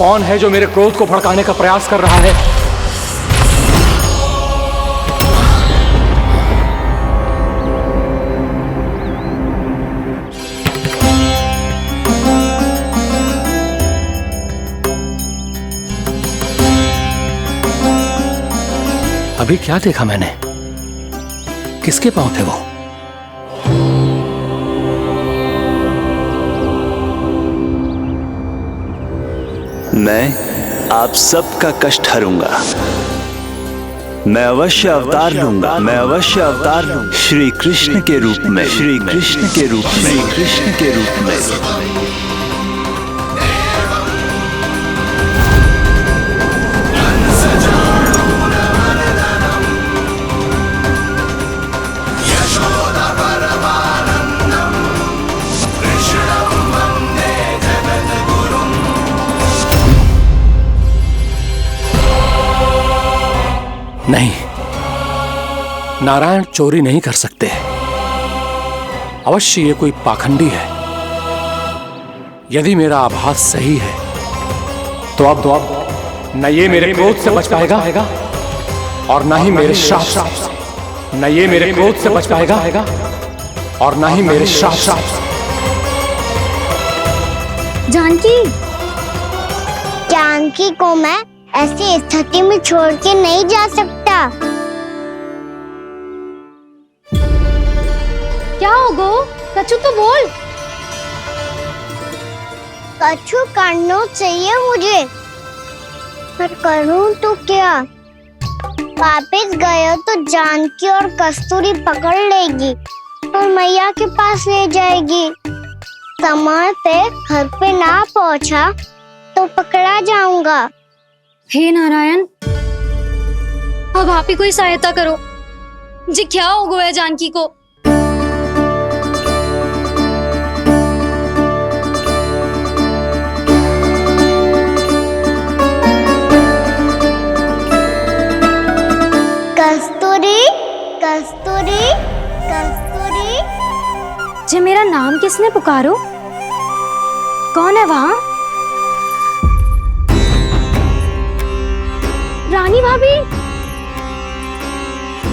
कौन है जो मेरे क्रोध को भड़काने का प्रयास कर रहा है? अभी क्या देखा मैंने? किसके पांव थे वो? मैं आप सबका कष्ट हरूंगा। मैं अवश्य अवतार लूंगा। मैं अवश्य अवतार लूंगा। श्री कृष्ण के रूप में। श्री कृष्ण के रूप में। श्री कृष्ण के रूप में। नहीं, नारायण चोरी नहीं कर सकते। अवश्य ये कोई पाखंडी है। यदि मेरा आभास सही है तो अब न ये मेरे क्रोध से बच पाएगा और न ही मेरे श्राप से। न ये मेरे क्रोध से बच पाएगा और न ही मेरे श्राप से। जानकी को मैं ऐसी स्थिति में छोड़ के नहीं जा सकता। क्या होगो? कछु तो बोल। कछु करना चाहिए मुझे, पर करूं तो क्या? वापस गए तो जानकी और कस्तूरी पकड़ लेगी और मैया के पास ले जाएगी। समय पे घर पे ना पहुंचा तो पकड़ा जाऊंगा। हे नारायण, अब आप ही कोई सहायता करो जी। क्या हो गया है जानकी को? कस्तूरी, कस्तूरी, कस्तूरी। जी मेरा नाम किसने पुकारो? कौन है वहाँ? रानी भाभी,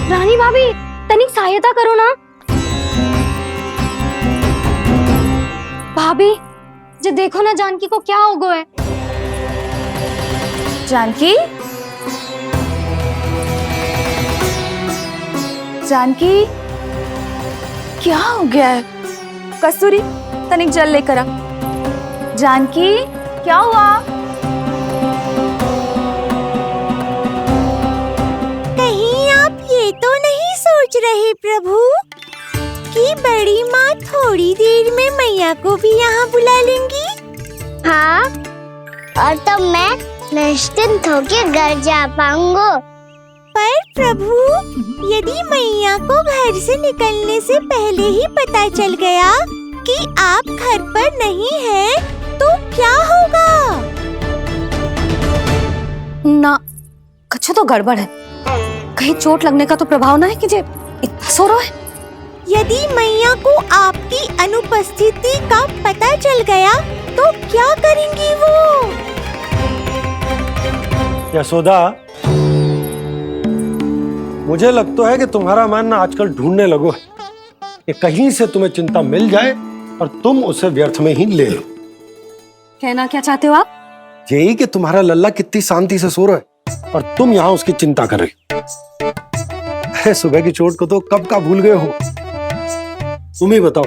रानी भाभी, तनिक सहायता करो ना। भाभी जी देखो ना जानकी को क्या हो गया है। जानकी, जानकी, क्या हो गया है? कस्तूरी, तनिक जल लेकर आ। जानकी, क्या हुआ? ये तो नहीं सोच रहे प्रभु कि बड़ी माँ थोड़ी देर में मैया को भी यहाँ बुला लेंगी? हाँ, और तब मैं निश्चिंत होके घर जा पाऊंगा। पर प्रभु, यदि मैया को घर से निकलने से पहले ही पता चल गया कि आप घर पर नहीं हैं, तो क्या होगा? ना, कुछ तो गड़बड़ है। कहीं चोट लगने का तो प्रभाव ना है कि जे इतना सो रहा है। यदि मैया को आपकी अनुपस्थिति का पता चल गया तो क्या करेंगी वो? यशोदा, मुझे लगता है कि तुम्हारा मन आजकल ढूंढने लगो है कि कहीं से तुम्हें चिंता मिल जाए और तुम उसे व्यर्थ में ही ले लो। कहना क्या चाहते हो आप? यही कि तुम्हारा लल्ला कितनी शांति से सो रहा है और तुम यहाँ उसकी चिंता कर रहे हो। सुबह की चोट को तो कब का भूल गए हो। तुम ही बताओ,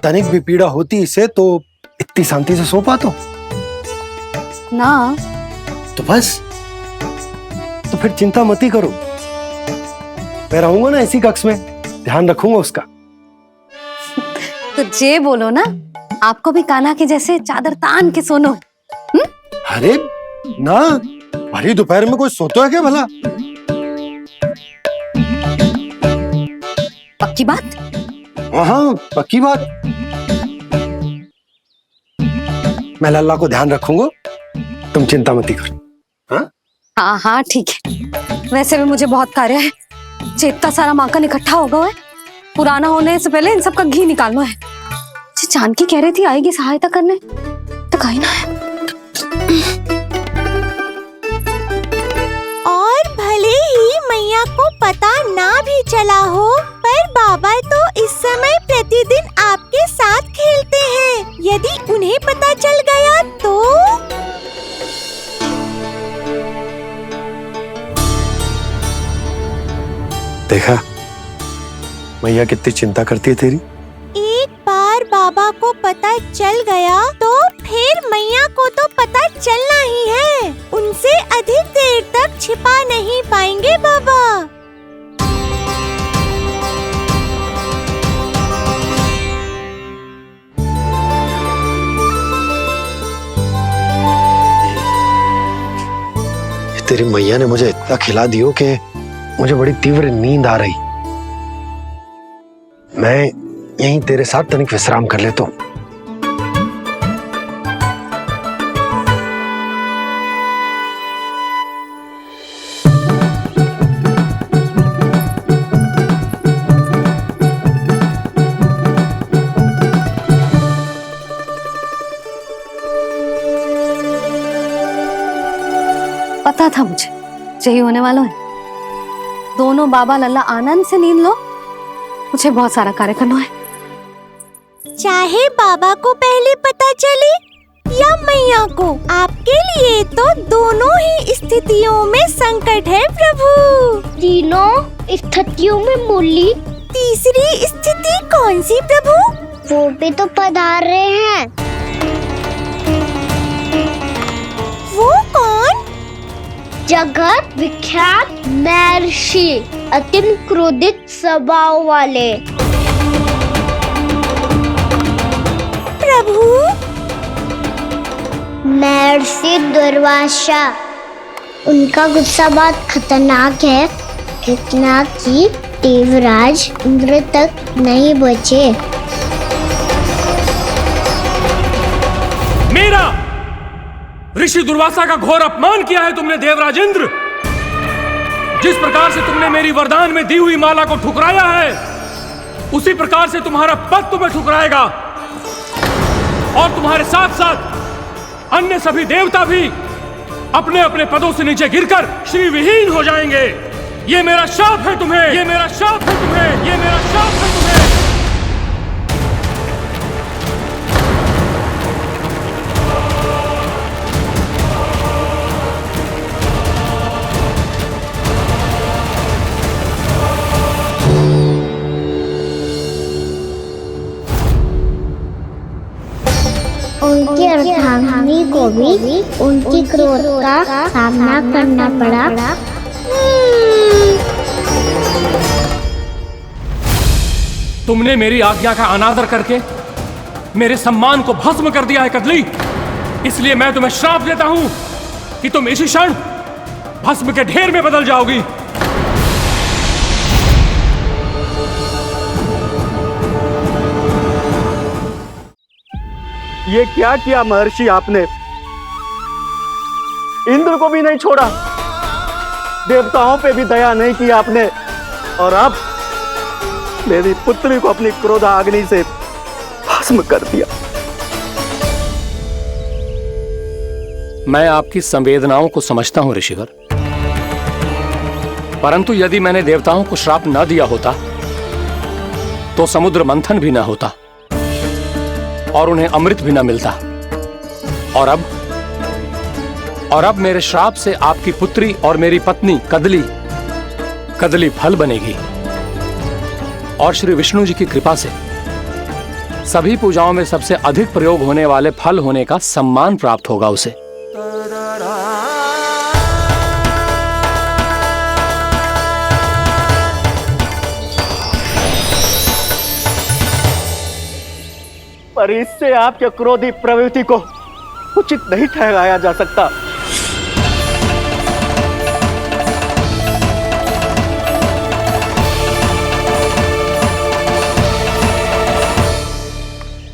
तनिक भी पीड़ा होती इसे तो इतनी शांति से सो पाते हो ना? तो बस, तो फिर चिंता मत ही करो। मैं रहूंगा ना इसी कक्ष में, ध्यान रखूंगा उसका। तो जे बोलो ना, आपको भी कान्हा के जैसे चादर तान के सोनो। अरे ना, भरी दोपहर में कोई सोता है क्या भला? पक्की बात? हाँ, पक्की बात। मैं लल्ला को ध्यान रखूंगा, तुम चिंता मत करो। हाँ हाँ हाँ ठीक है। वैसे भी मुझे बहुत कार्य है। इतना सारा माखन इकट्ठा होगा है, पुराना होने से पहले इन सब का घी निकालना है। जानकी कह रही थी आएगी सहायता करने, तो कहीं ना है। देखा मैया कितनी चिंता करती है तेरी। एक बार बाबा को पता चल गया तो फिर मैया को तो पता चलना ही है। उनसे अधिक देर तक छिपा नहीं पाएंगे बाबा। तेरी मैया ने मुझे इतना खिला दियो कि मुझे बड़ी तीव्र नींद आ रही। मैं यहीं तेरे साथ तनिक विश्राम कर लेता हूं। पता था मुझे यही होने वाला है। दोनों बाबा लल्ला आनंद से नींद लो, मुझे बहुत सारा कार्य करना है। चाहे बाबा को पहले पता चले या मैया को, आपके लिए तो दोनों ही स्थितियों में संकट है प्रभु। तीनों स्थितियों में मूली तीसरी स्थिति कौन सी प्रभु? वो भी तो पधार रहे हैं। वो कौन? जगत विख्यात महर्षि, अत्यंत क्रोधित स्वभाव वाले। प्रभु महर्षि दुर्वासा। उनका गुस्सा बहुत खतरनाक है, इतना कि देवराज इंद्र तक नहीं बचे। मेरा ऋषि दुर्वासा का घोर अपमान किया है तुमने देवराज इंद्र। जिस प्रकार से तुमने मेरी वरदान में दी हुई माला को ठुकराया है, उसी प्रकार से तुम्हारा पद तुम्हें ठुकराएगा और तुम्हारे साथ साथ अन्य सभी देवता भी अपने अपने पदों से नीचे गिरकर श्री विहीन हो जाएंगे। ये मेरा शाप है तुम्हें, ये मेरा शाप है तुम्हें, ये मेरा शाप है तुम्हें। उनकी अर्धांगिनी को भी उनकी क्रोध का सामना करना पड़ा। तुमने मेरी आज्ञा का अनादर करके मेरे सम्मान को भस्म कर दिया है कदली। इसलिए मैं तुम्हें श्राप देता हूं कि तुम इसी क्षण भस्म के ढेर में बदल जाओगी। ये क्या किया महर्षि आपने? इंद्र को भी नहीं छोड़ा, देवताओं पे भी दया नहीं की आपने, और अब मेरी पुत्री को अपनी क्रोधाग्नि से भस्म कर दिया। मैं आपकी संवेदनाओं को समझता हूं ऋषिवर, परंतु यदि मैंने देवताओं को श्राप न दिया होता तो समुद्र मंथन भी न होता और उन्हें अमृत भी न मिलता। और अब मेरे श्राप से आपकी पुत्री और मेरी पत्नी कदली फल बनेगी और श्री विष्णु जी की कृपा से सभी पूजाओं में सबसे अधिक प्रयोग होने वाले फल होने का सम्मान प्राप्त होगा उसे। पर इससे आपके क्रोधी प्रवृत्ति को उचित नहीं ठहराया जा सकता।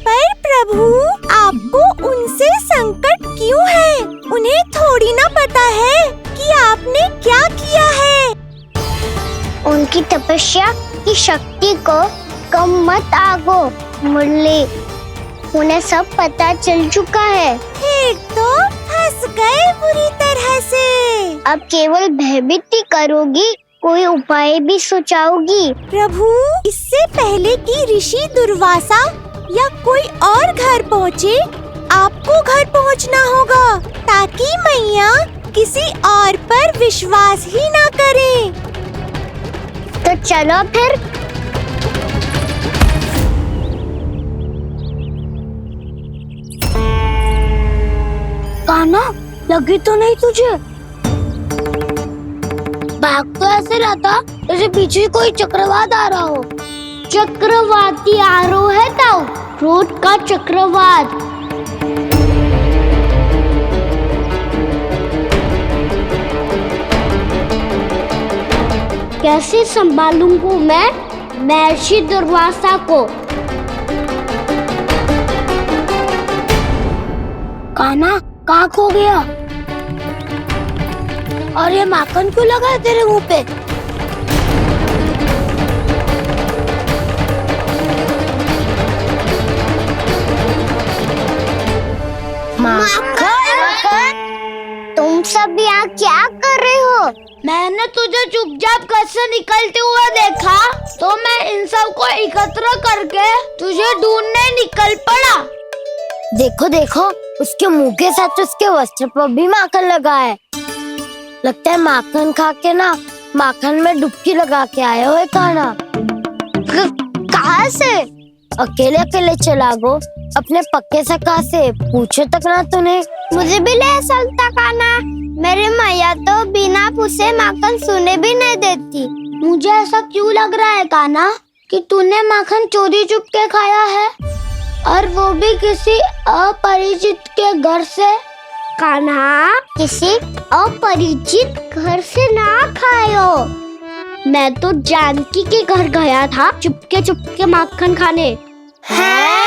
पर प्रभु, आपको उनसे संकट क्यों है? उन्हें थोड़ी ना पता है कि आपने क्या किया है। उनकी तपस्या की शक्ति को कम मत आगो मुरली, उन्हें सब पता चल चुका है। फिर तो फंस गए बुरी तरह से। अब केवल भयभीत ही करोगी, कोई उपाय भी सोचाओगी? प्रभु, इससे पहले कि ऋषि दुर्वासा या कोई और घर पहुँचे, आपको घर पहुँचना होगा ताकि मैया किसी और पर विश्वास ही ना करे। तो चलो फिर। कान्हा, लगी तो नहीं तुझे? भाग तो ऐसे रहा था जैसे पीछे कोई चक्रवात आ रहा हो। चक्रवाती आरोह है ताऊ, क्रोध का चक्रवात। कैसे संभालूंगा मैं महर्षि दुर्वासा को? कान्हा, कहाँ खो गया? और ये माखन क्यों लगा है तेरे मुंह पे? माखन, तुम सब यहाँ क्या कर रहे हो? मैंने तुझे चुपचाप घर से निकलते हुए देखा तो मैं इन सब को एकत्र करके तुझे ढूंढने निकल पड़ा। देखो देखो, उसके मुंह के साथ उसके वस्त्र पर भी माखन लगा है। लगता है माखन खा के ना माखन में डुबकी लगा के आए हो कान्हा। कहाँ से? अकेले अकेले चला गो अपने पक्के सखा से, पूछो तक ना तूने। मुझे भी ले चलता कान्हा, मेरी मैया तो बिना पूछे माखन सुने भी नहीं देती। मुझे ऐसा क्यों लग रहा है कान्हा कि तूने माखन चोरी चुप के खाया है, और वो भी किसी अपरिचित के घर से? कान्हा, किसी अपरिचित घर से ना खायो। मैं तो जानकी के घर गया था चुपके माखन खाने। हैं?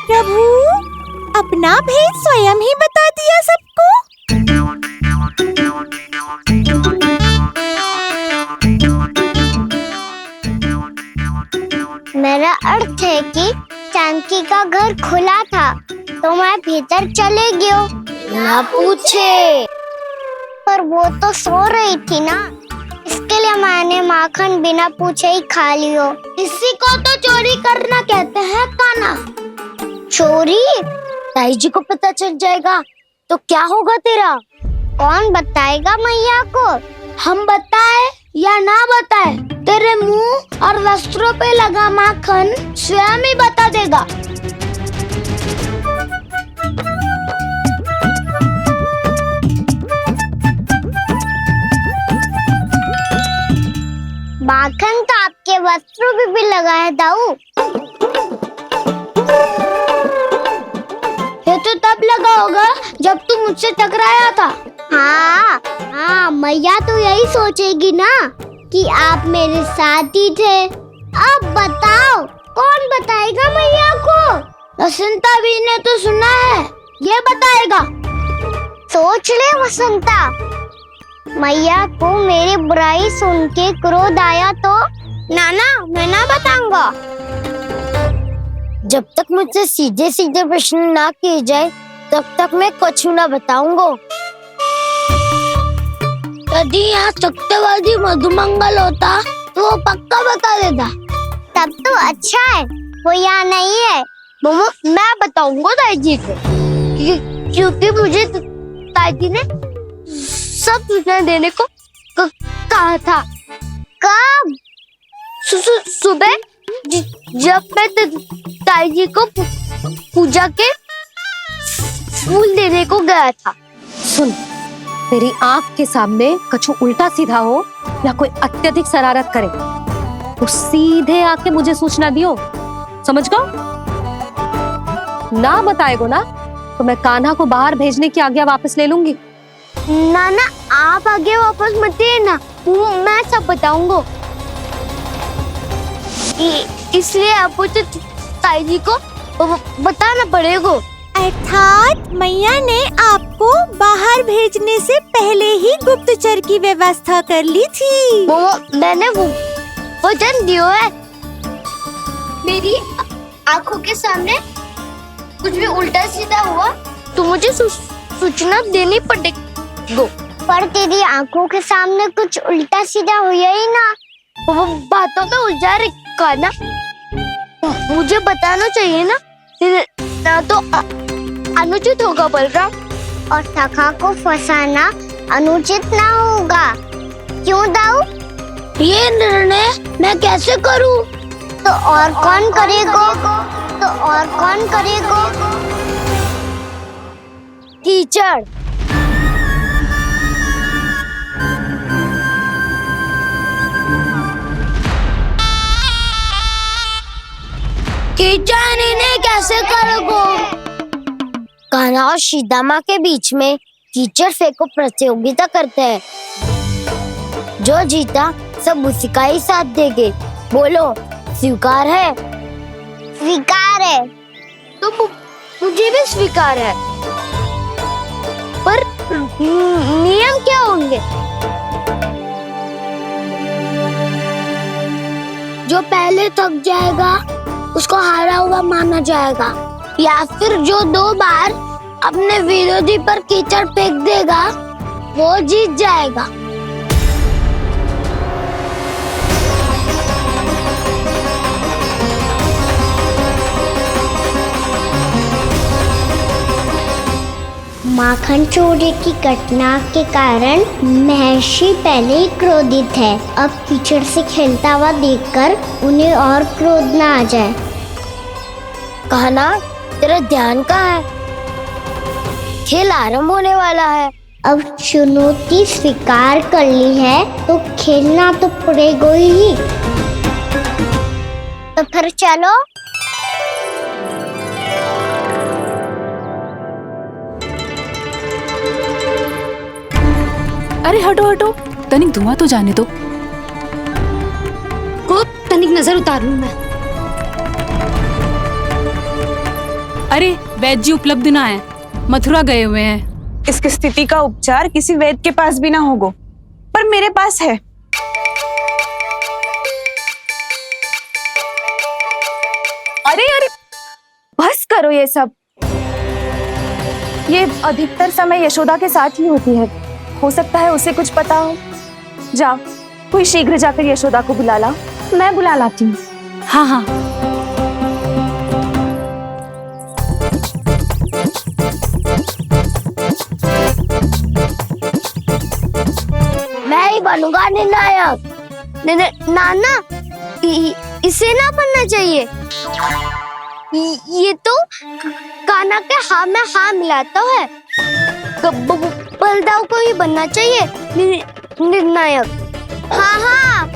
प्रभु, अपना भेद स्वयं ही बता दिया सबको। मेरा अर्थ है कि जानकी का घर खुला था तो मैं भीतर चले गयो। ना पूछे, पर वो तो सो रही थी ना, इसके लिए मैंने माखन बिना पूछे ही खा लियो। इसी को तो चोरी करना कहते हैं कान्हा। चोरी? ताई जी को पता चल जाएगा तो क्या होगा तेरा? कौन बताएगा मैया को? हम बताए या ना बताए, तेरे मुंह और वस्त्रों पे लगा माखन स्वयं ही बता देगा। माखन तो आपके वस्त्रों पे भी लगा है दाऊ। ये तो तब लगा होगा जब तू मुझसे टकराया था। हाँ, मैया तो यही सोचेगी ना कि आप मेरे साथ ही थे। अब बताओ, कौन बताएगा मैया को? वसंता भी ने तो सुना है, ये बताएगा। सोच ले वसंता, मैया को मेरी बुराई सुन के क्रोध आया तो? नाना, मैं ना बताऊंगा। जब तक मुझसे सीधे सीधे प्रश्न ना किए जाए तब तक मैं कुछ ना बताऊंगा। यदि यहाँ सत्यवादी मधुमंगल होता तो वो पक्का बता देता। तब तो अच्छा है वो यहाँ नहीं है। मैं बताऊंगा ताई जी को, क्योंकि मुझे ताई जी ने सब सूचना देने को कहा था। कब? सुबह जब मैं ताई जी को पूजा के फूल देने को गया था। सुन, तेरी आंख के सामने कछु उल्टा सीधा हो या कोई अत्यधिक शरारत करे तो सीधे आके मुझे सूचना दियो, समझ गो? ना बताएगो ना तो मैं कान्हा को बाहर भेजने की आज्ञा वापस ले लूंगी। नाना, आप आगे वापस मत देना, मैं सब बताऊंगा। इसलिए आपको तो ताई जी को बताना पड़ेगा। अर्थात मैया ने आपको बाहर भेजने से पहले ही गुप्तचर की व्यवस्था कर ली थी। मैंने वचन दिया है। मेरी आंखों के सामने कुछ भी उल्टा सीधा हुआ तो मुझे सूचना देनी पड़ेगी। पर तेरी आंखों के सामने कुछ उल्टा सीधा हुआ ही ना, वो बातों में उलझा रखा ना, मुझे बताना चाहिए ना तो अनुचित होगा बलराम। और सखा को फंसाना अनुचित ना होगा, क्यों दाऊ? ये निर्णय मैं कैसे करूं? तो और कौन करेगा? कीचड़। कीचड़ इन्हें कैसे करोगे? कान्हा और सीता माँ के बीच में कीचड़ फेंको प्रतियोगिता करते हैं। जो जीता सब उसी का ही साथ देंगे। बोलो, स्वीकार है? स्वीकार है। तो मुझे भी स्वीकार है। पर नियम क्या होंगे? जो पहले थक जाएगा उसको हारा हुआ माना जाएगा, या फिर जो 2 बार अपने विरोधी पर कीचड़ फेंक देगा वो जीत जाएगा। माखन चोरी की घटना के कारण महर्षि पहले ही क्रोधित है। अब कीचड़ से खेलता हुआ देखकर उन्हें और क्रोध ना आ जाए। कान्हा, तेरा ध्यान कहाँ है? खेल आरंभ होने वाला है। अब चुनौती स्वीकार कर ली है तो खेलना तो पड़ेगा ही। तो फिर चलो। अरे हटो हटो, तनिक धुआं तो जाने दो। को तनिक नजर उतार लूं मैं। अरे वैद्य जी उपलब्ध ना है, मथुरा गए हुए हैं। इसकी स्थिति का उपचार किसी वैद्य के पास भी ना होगा, पर मेरे पास है। अरे अरे बस करो ये सब। ये अधिकतर समय यशोदा के साथ ही होती है। हो सकता है उसे कुछ पता हो। जाओ, कोई शीघ्र जाकर यशोदा को बुला ला। मैं बुला लाती हूँ। हाँ हाँ। मैं ही बनूंगा निर्णायक। नाना, इसे ना बनना चाहिए। ये तो कान्हा के हाँ में हाँ मिलाता है। बलदाव को ही बनना चाहिए निर्णायक। हाँ,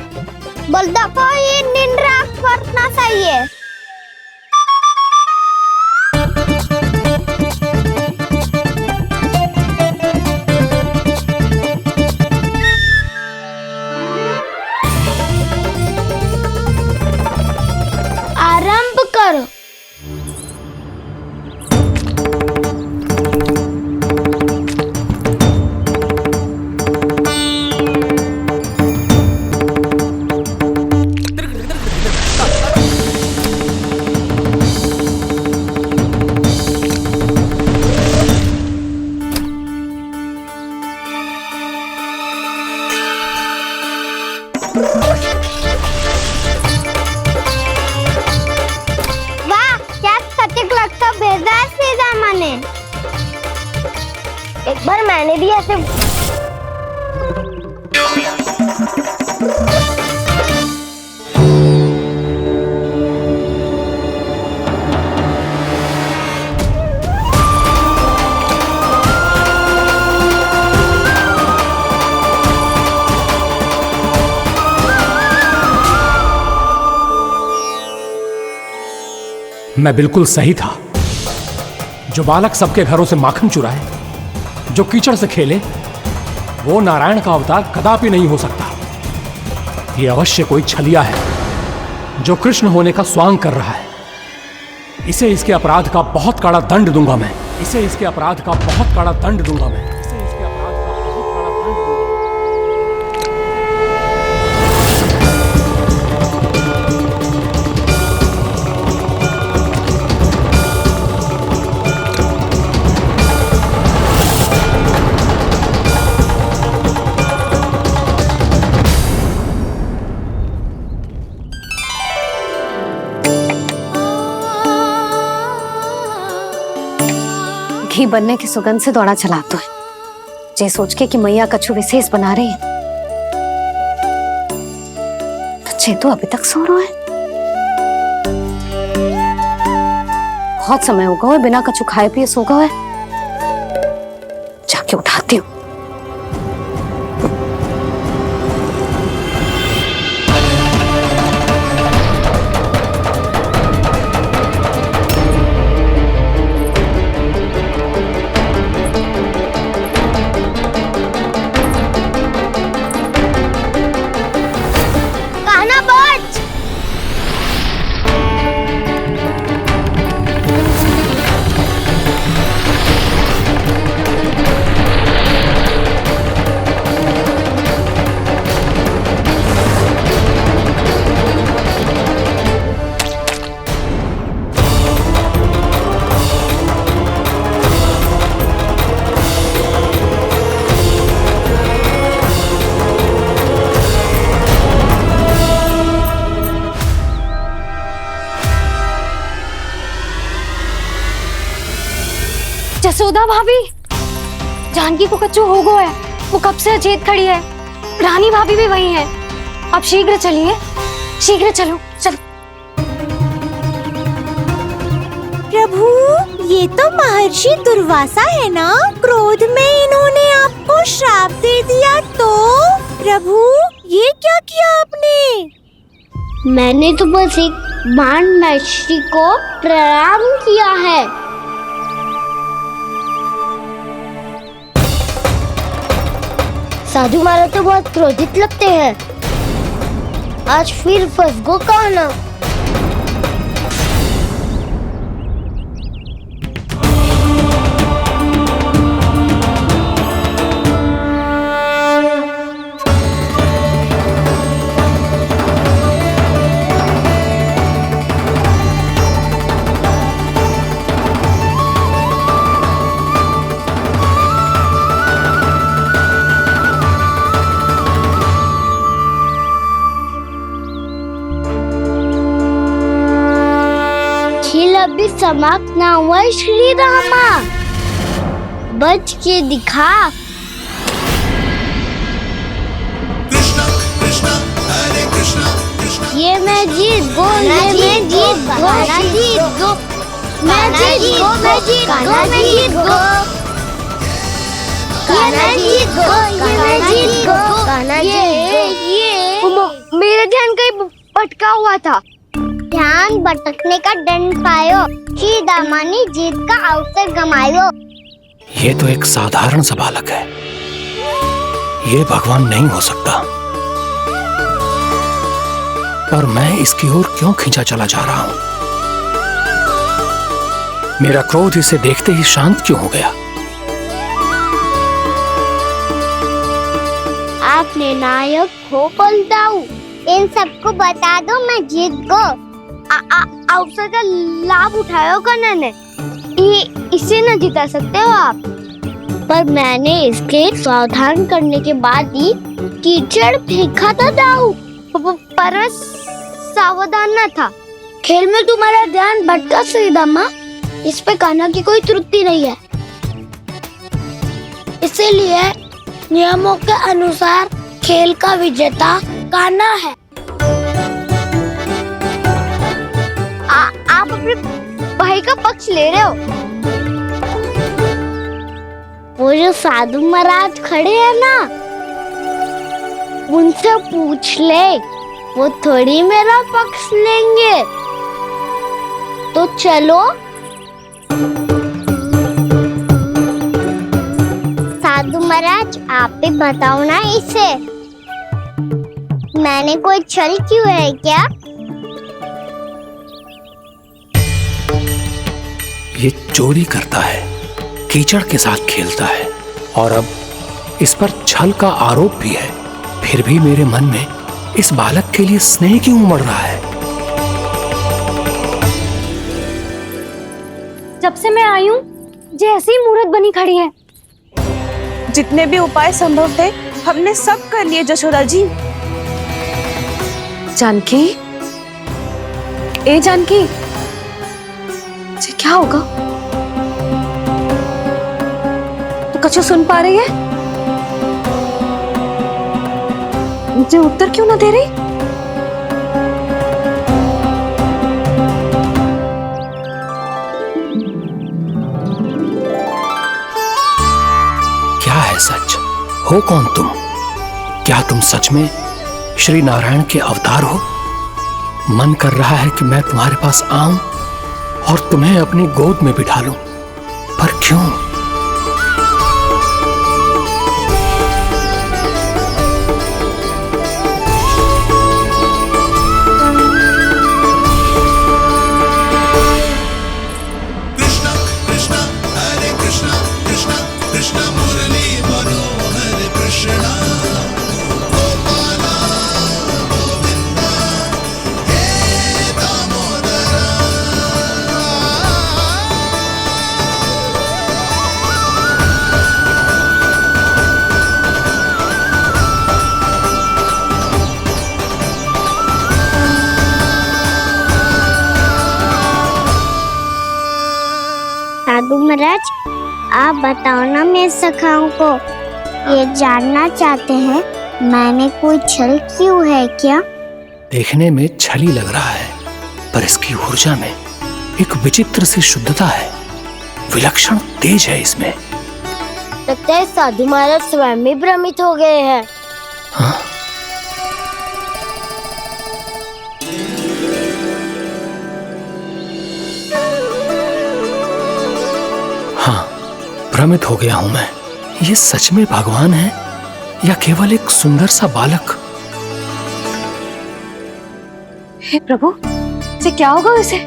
बलदाव को ही निर्णायक करना चाहिए। आरंभ करो। वाह, क्या सटीक लगता भेजा है सीधा मैंने। एक बार मैंने भी ऐसे मैं बिल्कुल सही था। जो बालक सबके घरों से माखन चुराए, जो कीचड़ से खेले, वो नारायण का अवतार कदापि नहीं हो सकता। ये अवश्य कोई छलिया है जो कृष्ण होने का स्वांग कर रहा है। इसे इसके अपराध का बहुत कड़ा दंड दूंगा मैं। इसे इसके अपराध का बहुत कड़ा दंड दूंगा मैं। इसे इसके अपराध का बहुत कड़ा दंड दूंगा। घी बनने की सुगंध से दौड़ा चला तो है, जे सोच के कि मैया कछु विशेष बना रही है। तो अभी तक सो रहा है। बहुत समय हो गया है, बिना कछु खाए पिए सो गया है। जाके उठाती हूँ। कान्हा बच। जसोदा भाभी, जानकी को कच्चू हो गया है। वो कब से अचेत खड़ी है। रानी भाभी भी वही है। आप शीघ्र चलिए, शीघ्र चलो चलो। प्रभु, ये तो महर्षि दुर्वासा है ना? क्रोध में इन्होंने आपको श्राप दे दिया तो? प्रभु, ये क्या किया आपने? मैंने तो बस एक बाण महर्षि को प्रणाम किया है। साधु महाराज तो बहुत क्रोधित लगते हैं। आज फिर फंस गो कान्हा। खेल अभी समाप्त ना हुआ है श्री रामा। बच के दिखा। ये मैं जीत गो, ये मैं जीत गो, जीत गो, मैं जीत गो, मैं जीत गो, मैं जीत गो, ये मैं जीत गो, ये मैं जीत गो, ये मेरा ध्यान कहीं भटका हुआ था। ध्यान भटकने का दंड पायो, श्री दामा ने जीत का अवसर गमायो। ये तो एक साधारण सा बालक है। ये भगवान नहीं हो सकता। पर मैं इसकी ओर क्यों खींचा चला जा रहा हूं? मेरा क्रोध इसे देखते ही शांत क्यों हो गया? आपने नायक हो पलटाऊ। इन सबको बता दो मैं जीत गो। अवसर का लाभ उठायो कान्हा ने। इसे न जिता सकते हो आप। पर मैंने इसके सावधान करने के बाद ही कीचड़ फेंका था दाऊ। पर सावधान न था। खेल में तुम्हारा ध्यान भटका श्री दामा। इस पे कान्हा की कोई त्रुटि नहीं है। इसीलिए नियमों के अनुसार खेल का विजेता कान्हा है। आप अपने भाई का पक्ष ले रहे हो। वो जो साधु महाराज खड़े हैं ना, उनसे पूछ ले। वो थोड़ी मेरा पक्ष लेंगे। तो चलो। साधु महाराज, आप भी बताओ ना इसे। मैंने कोई छल क्यों है क्या? ये चोरी करता है, कीचड़ के साथ खेलता है और अब इस पर छल का आरोप भी है। फिर भी मेरे मन में इस बालक के लिए स्नेह क्यों उमड़ रहा है? जब से मैं आई हूँ जैसी ही मूर्त बनी खड़ी है। जितने भी उपाय संभव थे हमने सब कर लिए जशोदा जी। जानकी, ए जानकी, ये क्या होगा? तो कछु सुन पा रही है? मुझे उत्तर क्यों ना दे रही? है सच? हो कौन तुम? क्या तुम सच में श्री नारायण के अवतार हो? मन कर रहा है कि मैं तुम्हारे पास आऊं और तुम्हें अपनी गोद में बिठा लूं, पर क्यों? साधु महाराज, आप बताओ ना मेरे सखाओं को, ये जानना चाहते हैं मैंने कोई छल क्यों है क्या? देखने में छली लग रहा है, पर इसकी ऊर्जा में एक विचित्र सी शुद्धता है, विलक्षण तेज है इसमें। लगता है साधु महाराज स्वयं भी भ्रमित हो गए हैं। हाँ? हाँ, भ्रमित हो गया हूं मैं। ये सच में भगवान है या केवल एक सुंदर सा बालक? हे प्रभु, इसे क्या होगा इसे?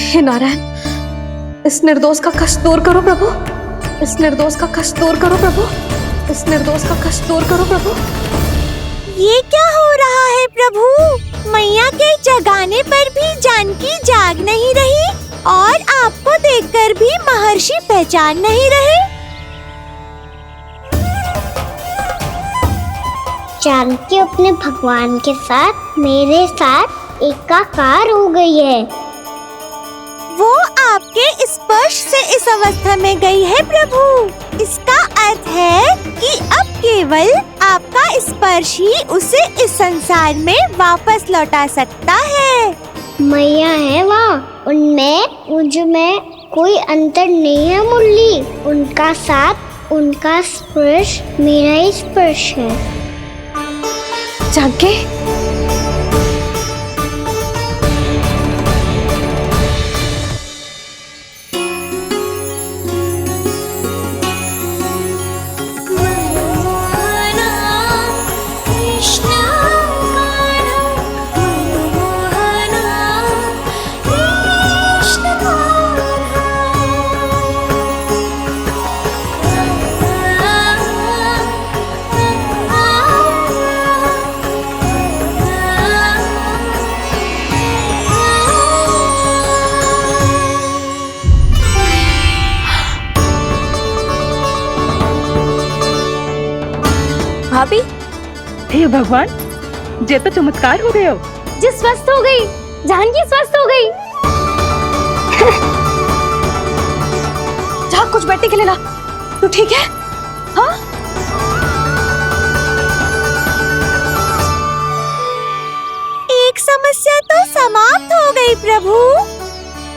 हे नारायण, इस निर्दोष का कष्ट दूर करो प्रभु, इस निर्दोष का कष्ट दूर करो प्रभु, इस निर्दोष का कष्ट दूर करो प्रभु। ये क्या हो रहा है प्रभु? मैया के जगाने पर भी जानकी जाग नहीं रही और आपको देखकर भी महर्षि पहचान नहीं रहे। जानकी अपने भगवान के साथ मेरे साथ एकाकार हो गई है। वो आपके स्पर्श से इस अवस्था में गई है प्रभु। इसका अर्थ है कि अब केवल आपका स्पर्श ही उसे इस संसार में वापस लौटा सकता है। मैया है वहाँ, उनमें मुझ में कोई अंतर नहीं है मुरली। उनका साथ, उनका स्पर्श मेरा ही स्पर्श है। जानकी, भाभी, हे भगवान, जे तो चमत्कार हो गए हो। जी स्वस्थ हो गई, जानकी स्वस्थ हो गई। जा कुछ बैठने के लिए ला। तू ठीक है? हाँ? एक समस्या तो समाप्त हो गई प्रभु,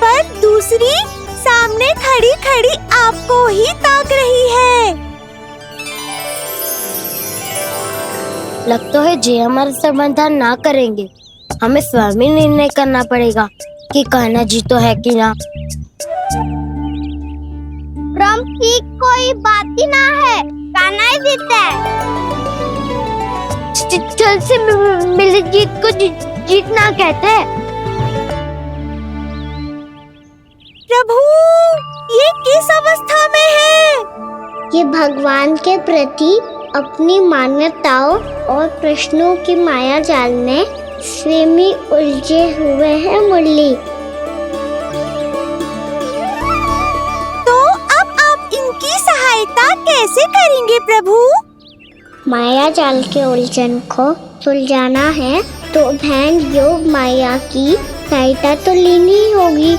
पर दूसरी सामने खड़ी खड़ी आपको ही ताक रही है। लगता है जे हमारा समाधान ना करेंगे, हमें स्वयं ही निर्णय करना पड़ेगा कि कान्हा जी तो है कि ना। ब्रह्म की कोई बात ही ना है, कान्हा ही जीता है। छल से मिली जीत को जीतना कहते हैं। प्रभु, ये किस अवस्था में है? ये भगवान के प्रति अपनी मान्यताओं और प्रश्नों की माया जाल में स्वयं ही उलझे हुए हैं मुरली। तो अब आप इनकी सहायता कैसे करेंगे प्रभु? माया जाल के उलझन को सुलझाना है तो बहन योग माया की सहायता तो लेनी ही होगी।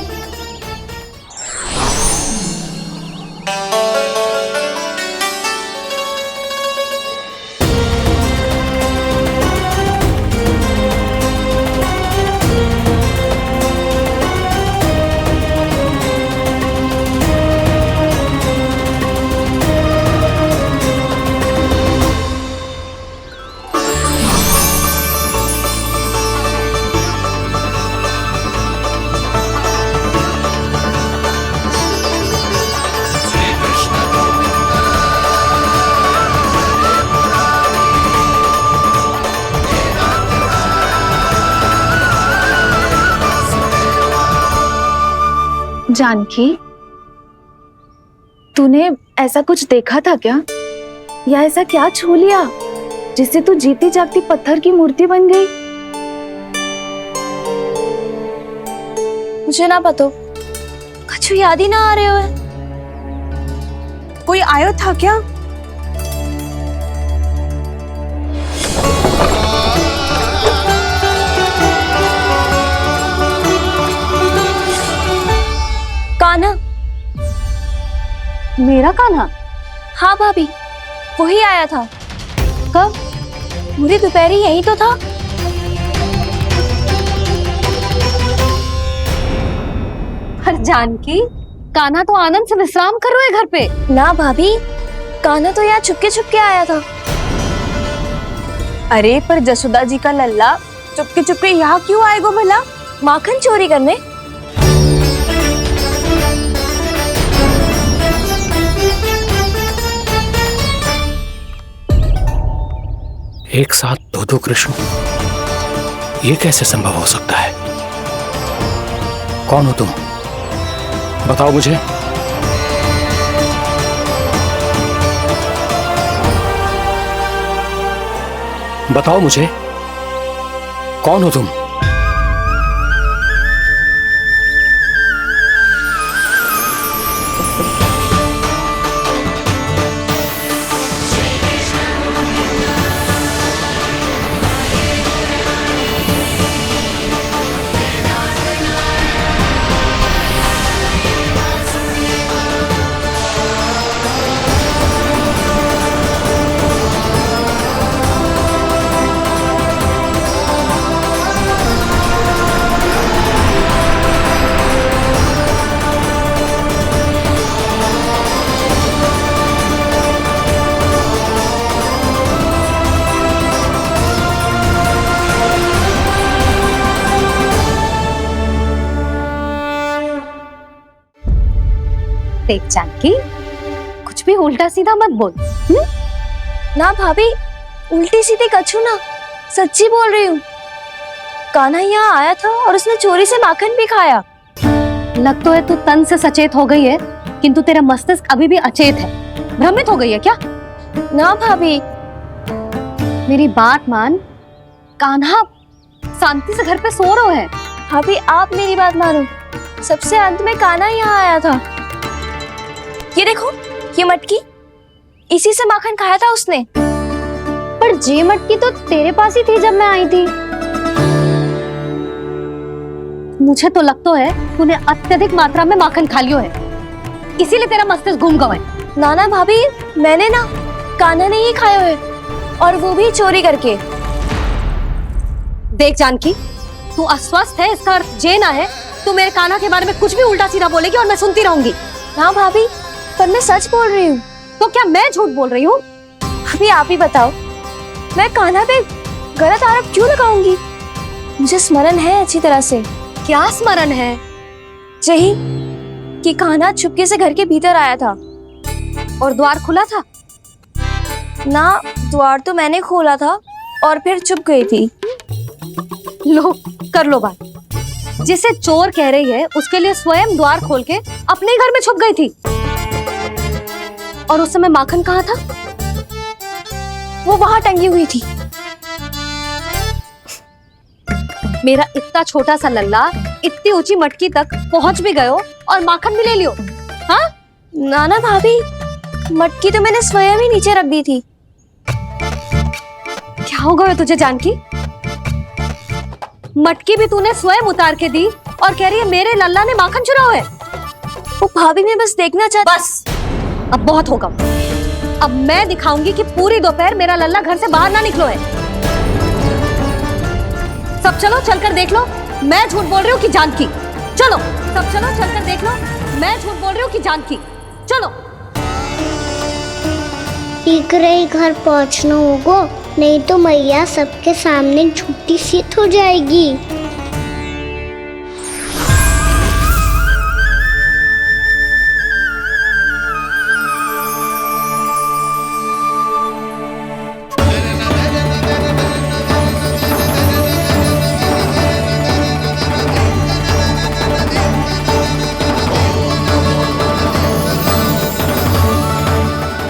जानकी, तूने ऐसा कुछ देखा था क्या, या ऐसा क्या छू लिया जिससे तू जीती जागती पत्थर की मूर्ति बन गई? मुझे ना पता, कुछ याद ही ना आ रहे हो है। कोई आयो था क्या? कान्हा। मेरा कान्हा? हाँ भाभी, वही आया था। कब? पूरी दोपहर यही तो था। हर जानकी, कान्हा तो आनंद से विश्राम कर रहे हैं घर पे। ना भाभी, कान्हा तो यहाँ छुपके छुपके आया था। अरे पर जसोदा जी का लल्ला चुपके चुपके यहाँ क्यों आएगा भला? माखन चोरी करने? एक साथ दो कृष्ण, ये कैसे संभव हो सकता है? कौन हो तुम? बताओ मुझे। बताओ मुझे, कौन हो तुम? देख जानकी, कुछ भी उल्टा सीधा मत बोल। ना भाभी, उल्टी सीधी कछू ना, सच्ची बोल रही हूँ। कान्हा यहाँ आया था और उसने चोरी से माखन भी खाया। लग तो है तू तन से सचेत हो गई है, किंतु तेरा मस्तिष्क अभी भी अचेत है। भ्रमित हो गई है क्या? ना भाभी, मेरी बात मान। कान्हा शांति से घर पे सो रहा है। भाभी आप मेरी बात मानो, सबसे अंत में कान्हा यहाँ आया था। ये देखो, ये मटकी, इसी से माखन खाया था उसने। पर जे मटकी तो तेरे पास ही थी जब मैं आई थी। मुझे तो लगता है तूने अत्यधिक मात्रा में माखन खा लियो है, इसीलिए तेरा मस्तिष्क घूम गया है। नाना भाभी, मैंने ना, कान्हा ने ही खाया है, और वो भी चोरी करके। देख जानकी, तू अस्वस्थ है, इसका अर्थ जे ना है तू मेरे कान्हा के बारे में कुछ भी उल्टा सीधा बोलेगी और मैं सुनती रहूंगी। ना भाभी, पर मैं सच बोल रही हूँ। तो क्या मैं झूठ बोल रही हूँ? अभी आप ही बताओ, मैं कान्हा पे गलत आरोप क्यों लगाऊंगी? मुझे स्मरण है अच्छी तरह से। क्या स्मरण है? यही कि कान्हा चुपके से घर के भीतर आया था। और द्वार खुला था? ना, द्वार तो मैंने खोला था और फिर चुप गई थी। लो, कर लो बात। जिसे चोर कह रही है उसके लिए स्वयं द्वार खोल के अपने घर में छुप गई थी। और उस समय माखन कहाँ था? वो वहां टंगी हुई थी। मेरा इतना छोटा सा लल्ला इतनी ऊंची मटकी तक पहुंच भी गयो और माखन भी ले लियो। हाँ? नाना भाभी, मटकी तो मैंने स्वयं ही नीचे रख दी थी। क्या हो गया तुझे जानकी? मटकी भी तूने स्वयं उतार के दी और कह रही है मेरे लल्ला ने माखन चुराया है। वो भाभी मैं बस देखना चाहती। बस, अब बहुत होगा। अब मैं दिखाऊंगी कि पूरी दोपहर मेरा लल्ला घर से बाहर ना निकलो है। सब चलो, चलकर देख लो मैं झूठ बोल रही हूँ कि जानकी। चलो सब चलो, चलकर देख लो मैं झूठ बोल रही हूँ कि जानकी। चलो। शीघ्र ही घर पहुंचना होगा, नहीं तो मैया सबके सामने झूठी सिद्ध हो जाएगी।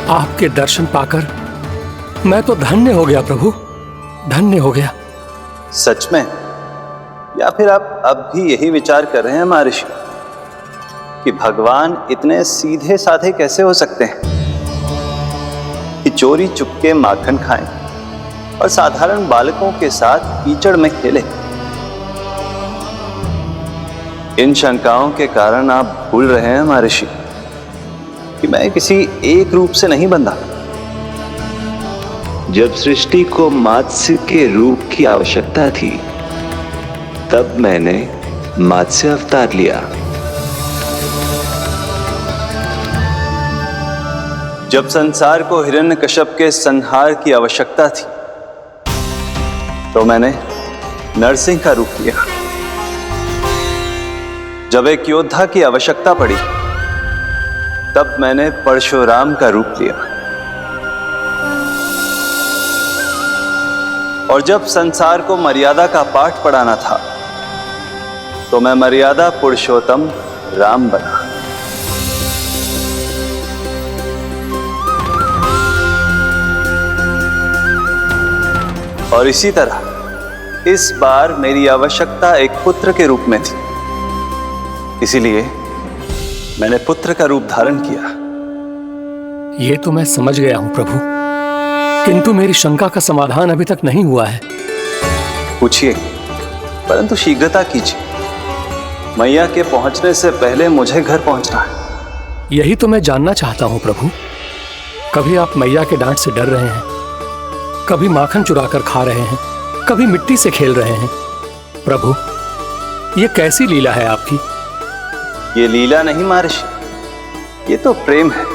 आपके दर्शन पाकर मैं तो धन्य हो गया प्रभु, धन्य हो गया। सच में? या फिर आप अब भी यही विचार कर रहे हैं महर्षि कि भगवान इतने सीधे साधे कैसे हो सकते हैं कि चोरी चुपके माखन खाएं और साधारण बालकों के साथ कीचड़ में खेले? इन शंकाओं के कारण आप भूल रहे हैं महर्षि कि मैं किसी एक रूप से नहीं बंधा। जब सृष्टि को मत्स्य के रूप की आवश्यकता थी तब मैंने मत्स्य अवतार लिया। जब संसार को हिरण्यकश्यप के संहार की आवश्यकता थी तो मैंने नरसिंह का रूप लिया। जब एक योद्धा की आवश्यकता पड़ी तब मैंने परशुराम का रूप लिया। और जब संसार को मर्यादा का पाठ पढ़ाना था तो मैं मर्यादा पुरुषोत्तम राम बना। और इसी तरह इस बार मेरी आवश्यकता एक पुत्र के रूप में थी, इसीलिए मैंने पुत्र का रूप धारण किया। ये तो मैं समझ गया हूं प्रभु, किंतु मेरी शंका का समाधान अभी तक नहीं हुआ है। पूछिए, परंतु शीघ्रता कीजिए। मैया के पहुंचने से पहले मुझे घर पहुंचना है। यही तो मैं जानना चाहता हूं प्रभु। कभी आप मैया के डांट से डर रहे हैं, कभी माखन चुराकर खा रहे हैं, कभी मिट्टी से खेल रहे हैं। प्रभु, ये कैसी लीला है आपकी? ये लीला नहीं महर्षि, ये तो प्रेम है।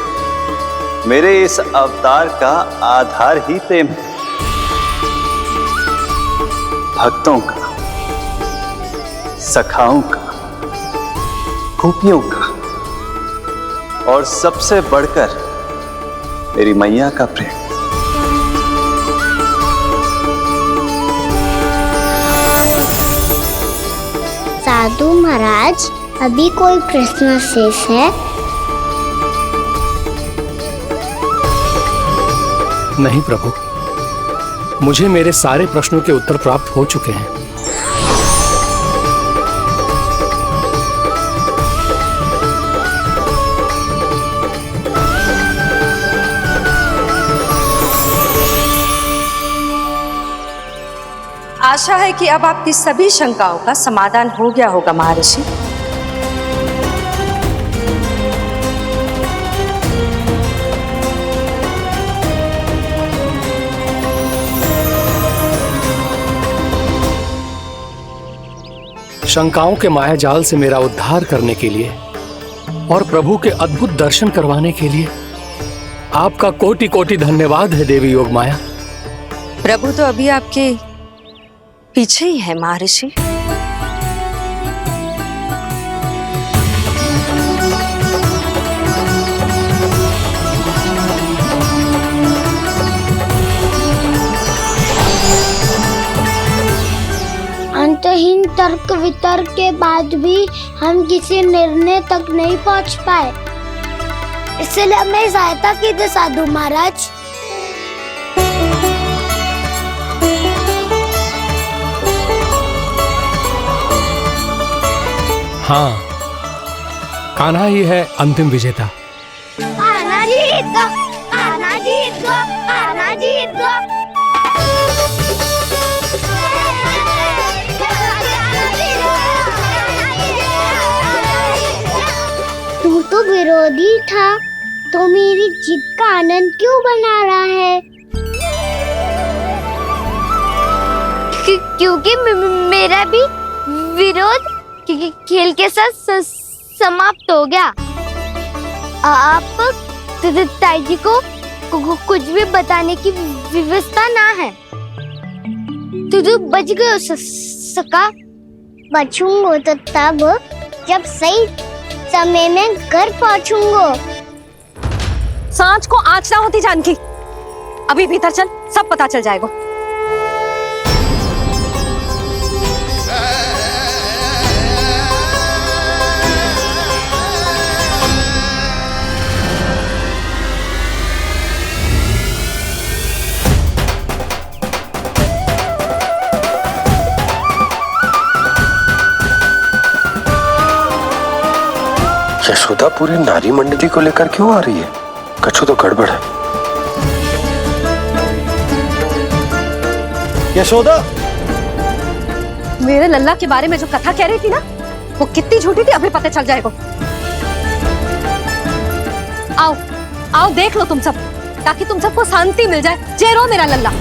मेरे इस अवतार का आधार ही प्रेम है। भक्तों का, सखाओं का, गोपियों का और सबसे बढ़कर मेरी मैया का प्रेम। साधु महाराज, अभी कोई प्रश्न शेष है? नहीं प्रभु, मुझे मेरे सारे प्रश्नों के उत्तर प्राप्त हो चुके हैं। आशा है कि अब आपकी सभी शंकाओं का समाधान हो गया होगा महर्षि। शंकाओं के मायाजाल से मेरा उद्धार करने के लिए और प्रभु के अद्भुत दर्शन करवाने के लिए आपका कोटि कोटि धन्यवाद है देवी योगमाया। प्रभु तो अभी आपके पीछे ही है महर्षि। अंतहीन तर्क वितर्क के बाद भी हम किसी निर्णय तक नहीं पहुंच पाए, इसलिए हमें सहायता कीजिए साधु महाराज। हाँ, कान्हा ही है अंतिम विजेता। कान्हा जीत गो, कान्हा जीत गो, कान्हा जीत गो। तू तो विरोधी था, तो मेरी जीत का आनंद क्यों बना रहा है? क्योंकि मेरा भी विरोध खेल के साथ समाप्त हो गया। आप ताई जी को कुछ भी बताने की व्यवस्था ना है। तू बच गए सका। बचूंगा तो तब जब सही समय में घर पहुंचूंगा। सांच को आँच ना होती जानकी, अभी भीतर चल, सब पता चल जाएगा। सुधा पूरी नारी मंडली को लेकर क्यों आ रही है? कछु तो गड़बड़ है। यशोदा, मेरे लल्ला के बारे में जो कथा कह रही थी ना, वो कितनी झूठी थी अभी पता चल जाएगा। आओ आओ देख लो तुम सब, ताकि तुम सबको शांति मिल जाए। जे रो मेरा लल्ला।